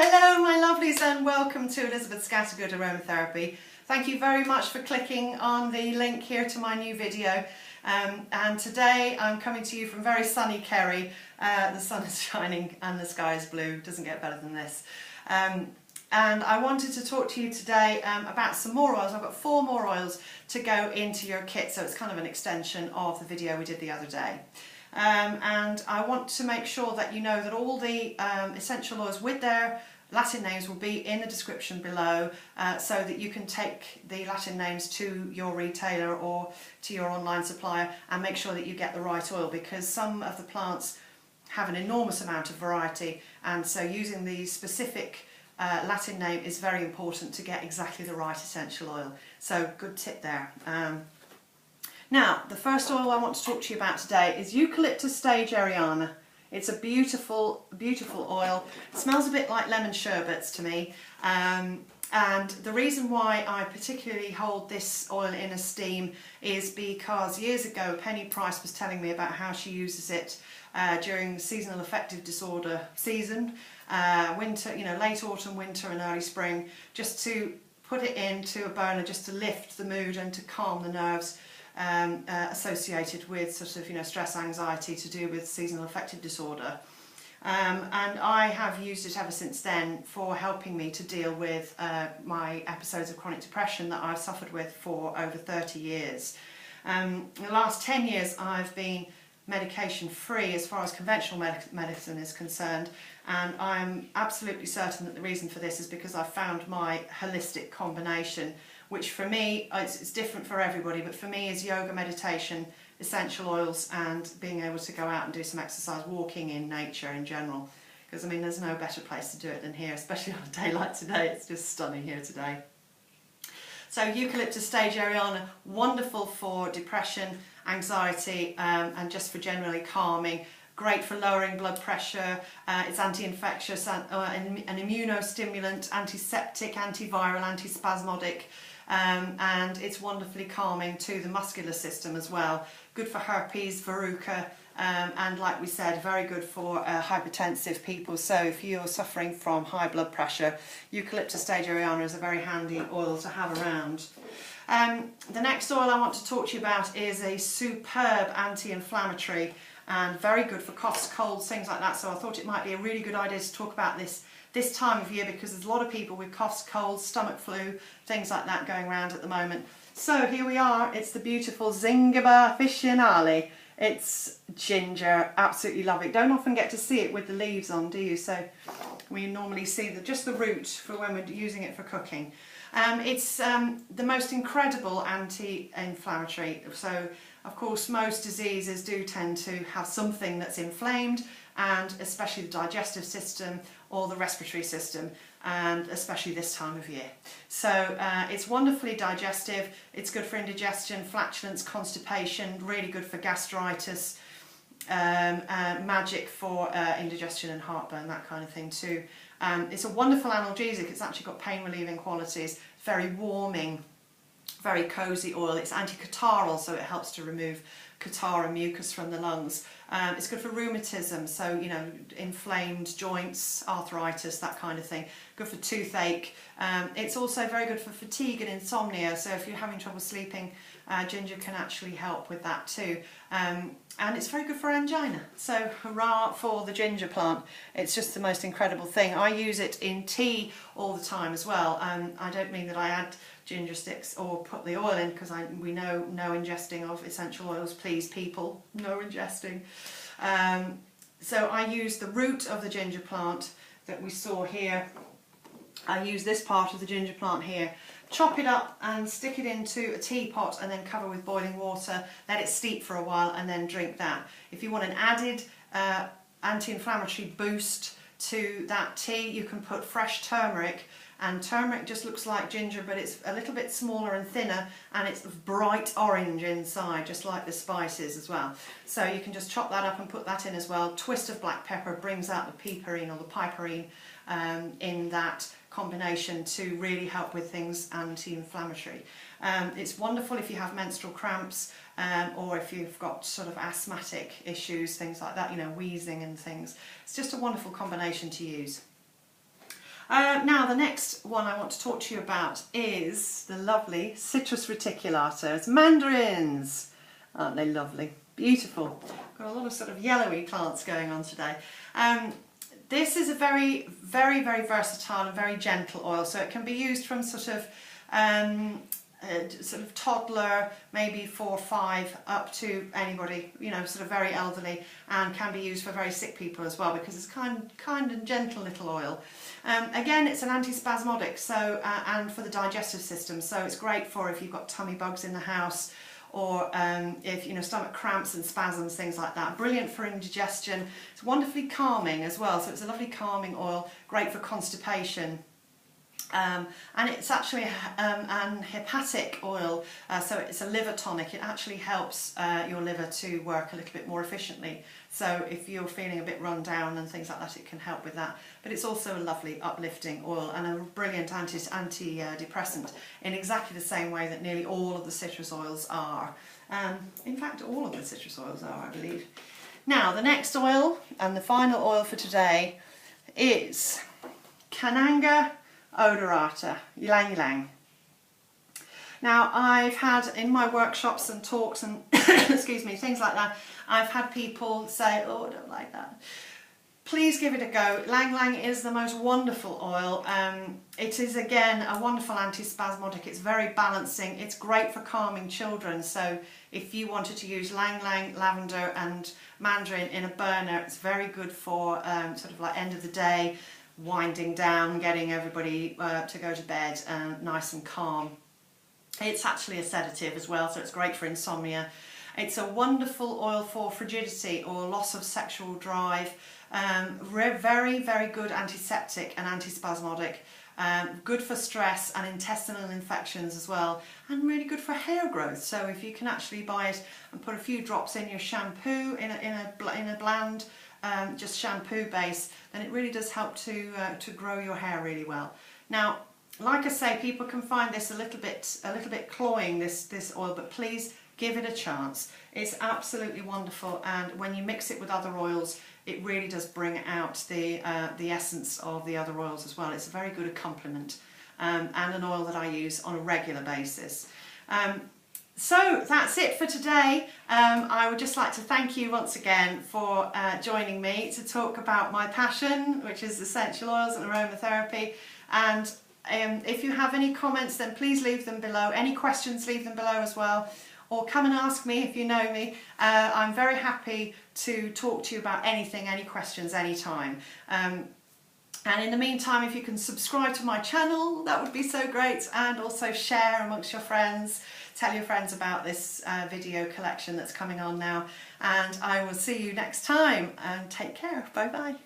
Hello my lovelies and welcome to Elizabeth Scattergood Aromatherapy. Thank you very much for clicking on the link here to my new video. And today I'm coming to you from very sunny Kerry. The sun is shining and the sky is blue. Doesn't get better than this. And I wanted to talk to you today about some more oils. I've got 4 more oils to go into your kit, so it's kind of an extension of the video we did the other day. And I want to make sure that you know that all the essential oils with their Latin names will be in the description below, so that you can take the Latin names to your retailer or to your online supplier and make sure that you get the right oil, because some of the plants have an enormous amount of variety, and so using the specific Latin name is very important to get exactly the right essential oil. So good tip there. Now, the first oil I want to talk to you about today is Eucalyptus stageriana. It's a beautiful, beautiful oil. It smells a bit like lemon sherbets to me. And the reason why I particularly hold this oil in esteem is because years ago Penny Price was telling me about how she uses it during the seasonal affective disorder season, winter, late autumn, winter and early spring, just to put it into a burner just to lift the mood and to calm the nerves associated with sort of stress, anxiety to do with seasonal affective disorder, and I have used it ever since then for helping me to deal with my episodes of chronic depression that I've suffered with for over 30 years. In the last 10 years I've been medication free as far as conventional medicine is concerned, and I'm absolutely certain that the reason for this is because I've found my holistic combination, which for me, it's different for everybody, but for me is yoga, meditation, essential oils and being able to go out and do some exercise, walking in nature in general. Because there's no better place to do it than here, especially on a day like today. It's just stunning here today. So Eucalyptus stageriana, wonderful for depression, anxiety and just for generally calming. Great for lowering blood pressure, it's anti-infectious, an immunostimulant, antiseptic, antiviral, antispasmodic, and it's wonderfully calming to the muscular system as well. Good for herpes, verruca, and like we said, very good for hypertensive people. So if you're suffering from high blood pressure, Eucalyptus stageriana is a very handy oil to have around. The next oil I want to talk to you about is a superb anti-inflammatory and very good for coughs, colds, things like that. So I thought it might be a really good idea to talk about this time of year, because there's a lot of people with coughs, colds, stomach flu, things like that going around at the moment. So here we are, it's the beautiful Zingiber Officinale. It's ginger, absolutely love it. Don't often get to see it with the leaves on, do you? So we normally see just the root for when we're using it for cooking. It's the most incredible anti-inflammatory. So of course most diseases do tend to have something that's inflamed, and especially the digestive system or the respiratory system, and especially this time of year. So it's wonderfully digestive, it's good for indigestion, flatulence, constipation, really good for gastritis, magic for indigestion and heartburn, that kind of thing too. It's a wonderful analgesic. It's actually got pain relieving qualities, very warming, very cosy oil. It's anti-catarrhal, so it helps to remove catarrh and mucus from the lungs. It's good for rheumatism, so inflamed joints, arthritis, that kind of thing. Good for toothache. It's also very good for fatigue and insomnia, so if you're having trouble sleeping, ginger can actually help with that too. And it's very good for angina, so hurrah for the ginger plant. It's just the most incredible thing. I use it in tea all the time as well. I don't mean that I add ginger sticks or put the oil in, because we know no ingesting of essential oils, please people, no ingesting. So I use the root of the ginger plant that we saw here. I use this part of the ginger plant here, chop it up and stick it into a teapot and then cover with boiling water, let it steep for a while and then drink that. If you want an added anti-inflammatory boost to that tea, you can put fresh turmeric, and turmeric just looks like ginger, but it's a little bit smaller and thinner, and it's bright orange inside, just like the spices as well. So you can just chop that up and put that in as well. Twist of black pepper brings out the piperine or the piperine in that combination to really help with things anti-inflammatory. It's wonderful if you have menstrual cramps, or if you've got sort of asthmatic issues, things like that, wheezing and things. It's just a wonderful combination to use. Now the next one I want to talk to you about is the lovely citrus reticulata. It's mandarins. Aren't they lovely? Beautiful. Got a lot of sort of yellowy plants going on today. This is a very, very, very versatile and very gentle oil, so it can be used from sort of toddler, maybe 4 or 5, up to anybody, you know, sort of very elderly, and can be used for very sick people as well, because it's kind and gentle little oil. Again, it's an antispasmodic, so and for the digestive system, so it's great for if you've got tummy bugs in the house, or if, you know, stomach cramps and spasms, things like that. Brilliant for indigestion. It's wonderfully calming as well, so it's a lovely calming oil, great for constipation. And it's actually an hepatic oil, so it's a liver tonic. It actually helps your liver to work a little bit more efficiently. So if you're feeling a bit run down and things like that, it can help with that. But it's also a lovely uplifting oil and a brilliant antidepressant in exactly the same way that nearly all of the citrus oils are. In fact, all of the citrus oils are, I believe. Now, the next oil and the final oil for today is Cananga odorata, Ylang Ylang. Now, I've had in my workshops and talks and excuse me, things like that, I've had people say, oh, I don't like that. Please give it a go. Ylang Ylang is the most wonderful oil. It is, again, a wonderful antispasmodic. It's very balancing. It's great for calming children. So if you wanted to use Ylang Ylang, lavender and mandarin in a burner, it's very good for sort of like end of the day, winding down, getting everybody to go to bed nice and calm. It's actually a sedative as well, so it's great for insomnia. It's a wonderful oil for frigidity or loss of sexual drive. Very, very good antiseptic and antispasmodic. Good for stress and intestinal infections as well, and really good for hair growth. So if you can actually buy it and put a few drops in your shampoo in a bland just shampoo base, then it really does help to grow your hair really well. Now, like I say, people can find this a little bit cloying, this oil, but please give it a chance. It's absolutely wonderful, and when you mix it with other oils, it really does bring out the essence of the other oils as well. It's a very good accompaniment, and an oil that I use on a regular basis. So that's it for today. I would just like to thank you once again for joining me to talk about my passion, which is essential oils and aromatherapy. And if you have any comments, then please leave them below. Any questions, leave them below as well. Or come and ask me if you know me. I'm very happy to talk to you about anything, any questions, anytime. And in the meantime, if you can subscribe to my channel, that would be so great, and also share amongst your friends. Tell your friends about this video collection that's coming on now, and I will see you next time, and take care. Bye bye.